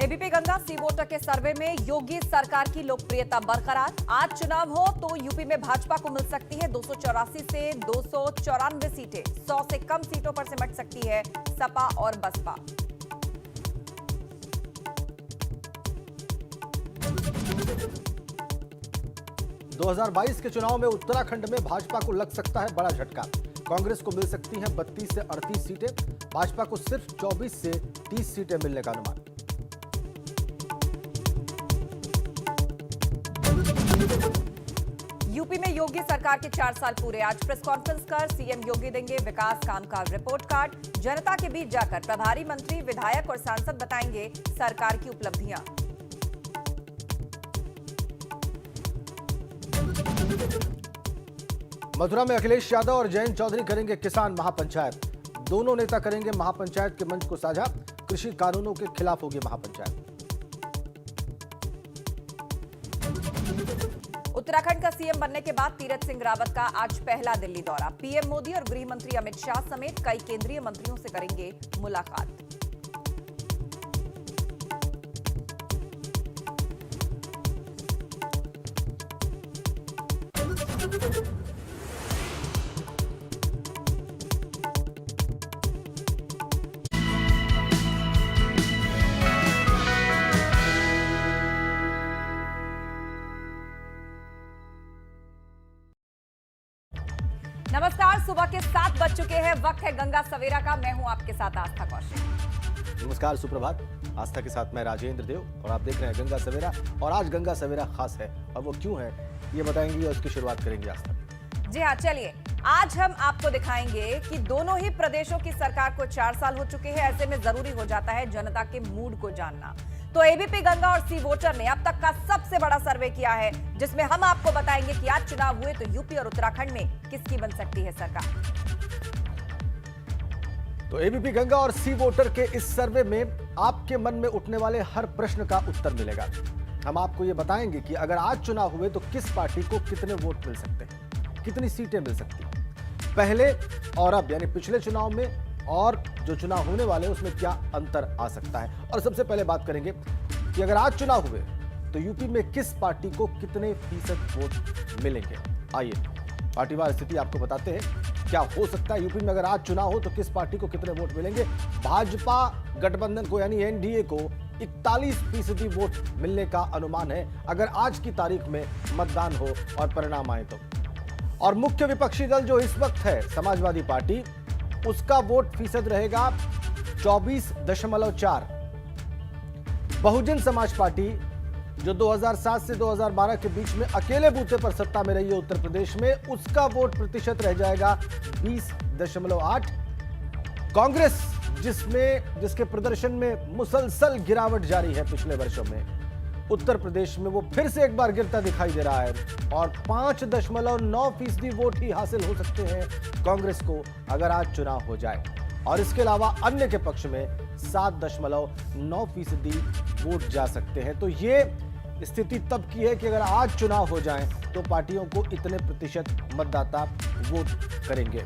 ABP Ganga सी voter के सर्वे में योगी सरकार की लोकप्रियता बरकरार। आज चुनाव हो तो यूपी में भाजपा को मिल सकती है 284 से 294 सीटें। 100 से कम सीटों पर सिमट सकती है सपा और बसपा। दो 2022 के चुनाव में उत्तराखंड में भाजपा को लग सकता है बड़ा झटका। कांग्रेस को मिल सकती हैं 32 से 38 सीटें। भाजपा को सिर्फ 24 से 30 सीटें मिलने का अनुमान। यूपी में योगी सरकार के 4 साल पूरे। आज प्रेस कॉन्फ्रेंस कर सीएम योगी देंगे विकास काम का रिपोर्ट कार्ड। जनता के बीच जाकर प्रभारी मंत्री, विधायक और सांसद बताएंगे सरकार की उपलब्धियां। मथुरा में अखिलेश यादव और जयंत चौधरी करेंगे किसान महापंचायत। दोनों नेता करेंगे महापंचायत के मंच को साझा। कृषि कानूनों के खिलाफ होगी महापंचायत। उत्तराखंड का सीएम बनने के बाद तीरथ सिंह रावत का आज पहला दिल्ली दौरा। पीएम मोदी और गृह मंत्री अमित शाह समेत कई केंद्रीय मंत्रियों से करेंगे मुलाकात। नमस्कार, सुबह के 7 बज चुके हैं। वक्त है गंगा सवेरा का। मैं हूं आपके साथ आस्था कौशिक। नमस्कार, सुप्रभात। आस्था के साथ मैं राजेंद्र देव और आप देख रहे हैं गंगा सवेरा। और आज गंगा सवेरा खास है और वो क्यों है ये बताएंगी और उसकी शुरुआत करेंगी आस्था। जी हाँ, चलिए आज हम आपको दिखाएंगे कि दोनों ही प्रदेशों की सरकार को 4 साल हो चुके हैं। ऐसे में जरूरी हो जाता है जनता के मूड को जानना। तो एबीपी गंगा और सी वोटर ने अब तक का सबसे बड़ा सर्वे किया है, जिसमें हम आपको बताएंगे कि आज चुनाव हुए तो यूपी और उत्तराखंड में किसकी बन सकती है सरकार। तो एबीपी गंगा और सी वोटर के इस सर्वे में आपके मन में उठने वाले हर प्रश्न का उत्तर मिलेगा। हम आपको ये बताएंगे कि अगर आज चुनाव हुए तो किस पार्टी को कितने वोट मिल सकते हैं, कितनी सीटें मिल सकती हैं, पहले और अब यानी पिछले चुनाव में और जो चुनाव होने वाले हैं उसमें क्या अंतर आ सकता है। और सबसे पहले बात करेंगे कि अगर आज चुनाव हुए तो यूपी में किस पार्टी को कितने फीसद वोट मिलेंगे। आइए पार्टीवार स्थिति आपको बताते हैं क्या हो सकता है। यूपी में अगर आज चुनाव हो तो किस पार्टी को कितने वोट मिलेंगे। भाजपा गठबंधन को यानी एनडीए को 41% वोट मिलने का अनुमान है अगर आज की तारीख में मतदान हो और परिणाम आए तो। और मुख्य विपक्षी दल जो इस वक्त है समाजवादी पार्टी, उसका वोट फीसद रहेगा 24.4। बहुजन समाज पार्टी जो 2007 से 2012 के बीच में अकेले बूथे पर सत्ता में रही है उत्तर प्रदेश में, उसका वोट प्रतिशत रह जाएगा 20.8। कांग्रेस जिसके प्रदर्शन में मुसलसल गिरावट जारी है पिछले वर्षों में, उत्तर प्रदेश में वो फिर से एक बार गिरता दिखाई दे रहा है और 5.9% वोट ही हासिल हो सकते हैं कांग्रेस को अगर आज चुनाव हो जाए। और इसके अलावा अन्य के पक्ष में 7.9% वोट जा सकते हैं। तो ये स्थिति तब की है कि अगर आज चुनाव हो जाए तो पार्टियों को इतने प्रतिशत मतदाता वोट करेंगे।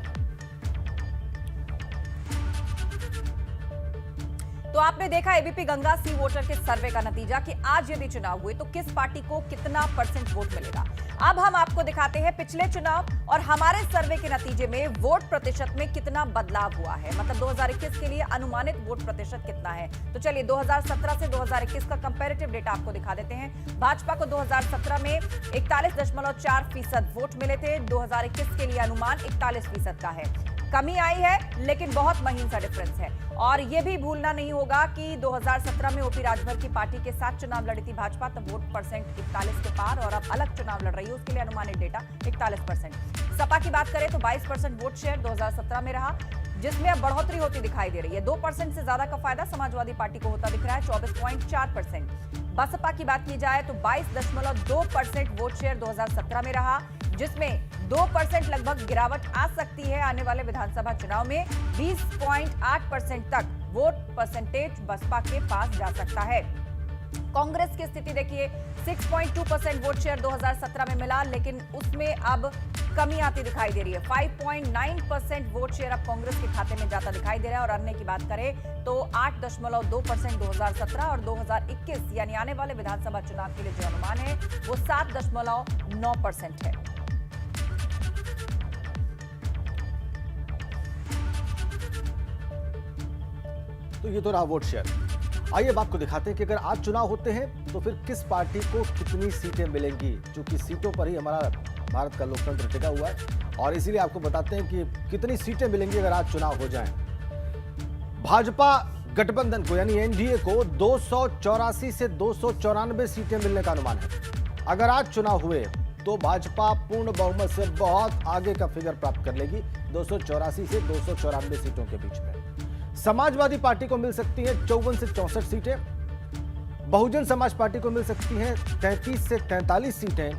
तो आपने देखा एबीपी गंगा सी वोटर के सर्वे का नतीजा कि आज यदि चुनाव हुए तो किस पार्टी को कितना % वोट मिलेगा। अब हम आपको दिखाते हैं पिछले चुनाव और हमारे सर्वे के नतीजे में वोट प्रतिशत में कितना बदलाव हुआ है। मतलब 2021 के लिए अनुमानित वोट प्रतिशत कितना है। तो चलिए 2017 से 2021 का कंपैरेटिव डेटा आपको दिखा देते हैं। भाजपा को 2017 में 41.4% वोट मिले थे। 2021 के लिए अनुमान 41% का है। कमी आई है लेकिन बहुत महीन सा डिफरेंस है। और यह भी भूलना नहीं होगा कि 2017 में ओपी राजभर की पार्टी के साथ चुनाव लड़ी थी भाजपा, तब वोट परसेंट 41 के पार, और अब अलग चुनाव लड़ रही है, उसके लिए अनुमानित डेटा 41%। सपा की बात करें तो 22% वोट शेयर 2017 में रहा, जिसमें अब बढ़ोतरी होती दिखाई दे रही है। 2% से ज्यादा का फायदा समाजवादी पार्टी को होता दिख रहा है, 24.4%। बसपा की बात की जाए तो 22.2% वोट शेयर 2017 में रहा, जिसमें 2% लगभग गिरावट आ सकती है आने वाले विधानसभा चुनाव में। 20.8% तक वोट परसेंटेज बसपा के पास जा सकता है। कांग्रेस की स्थिति देखिए, 6.2% वोट शेयर 2017 में मिला, लेकिन उसमें अब कमी आती दिखाई दे रही है। 5.9% वोट शेयर अब कांग्रेस के खाते में जाता दिखाई दे रहा है। और अन्य की बात करें तो 8.2% 2017 और 2021 यानी आने वाले विधानसभा चुनाव के लिए जो अनुमान है वो 7.9% है। तो ये तो रहा वोट शेयर। आइए अब आपको दिखाते हैं कि अगर आज चुनाव होते हैं तो फिर किस पार्टी को कितनी सीटें मिलेंगी, क्योंकि सीटों पर ही हमारा भारत का लोकतंत्र टिका हुआ है। और इसीलिए आपको बताते हैं कि कितनी सीटें मिलेंगी अगर आज चुनाव हो जाएं। भाजपा गठबंधन को यानी एनडीए को 284 से 294 सीटें मिलने का अनुमान है। अगर आज चुनाव हुए तो भाजपा पूर्ण बहुमत से बहुत आगे का फिगर प्राप्त कर लेगी, 284 से 294 सीटों के बीच में। समाजवादी पार्टी को मिल सकती है 54 से 64 सीटें, बहुजन समाज पार्टी को मिल सकती हैं 33 से 43 सीटें।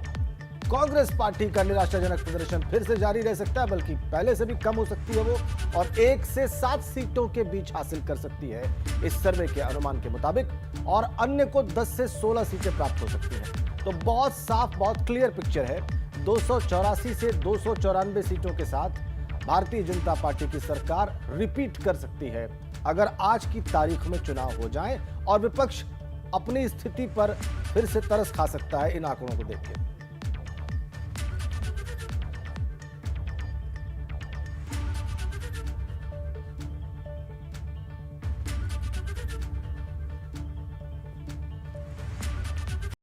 कांग्रेस पार्टी का निराशाजनक प्रदर्शन फिर से जारी रह सकता है, बल्कि पहले से भी कम हो सकती है वो, और 1 से 7 सीटों के बीच हासिल कर सकती है इस सर्वे के अनुमान के मुताबिक, और अन्य को 10 से 16 सीटें प्राप्त हो सकती हैं। तो बहुत साफ, बहुत क्लियर पिक्चर है। 284 से 294 सीटों के साथ भारतीय जनता पार्टी की सरकार रिपीट कर सकती है अगर आज की तारीख में चुनाव हो जाए, और विपक्ष अपनी स्थिति पर फिर से तरस खा सकता है इन आंकड़ों को देख के।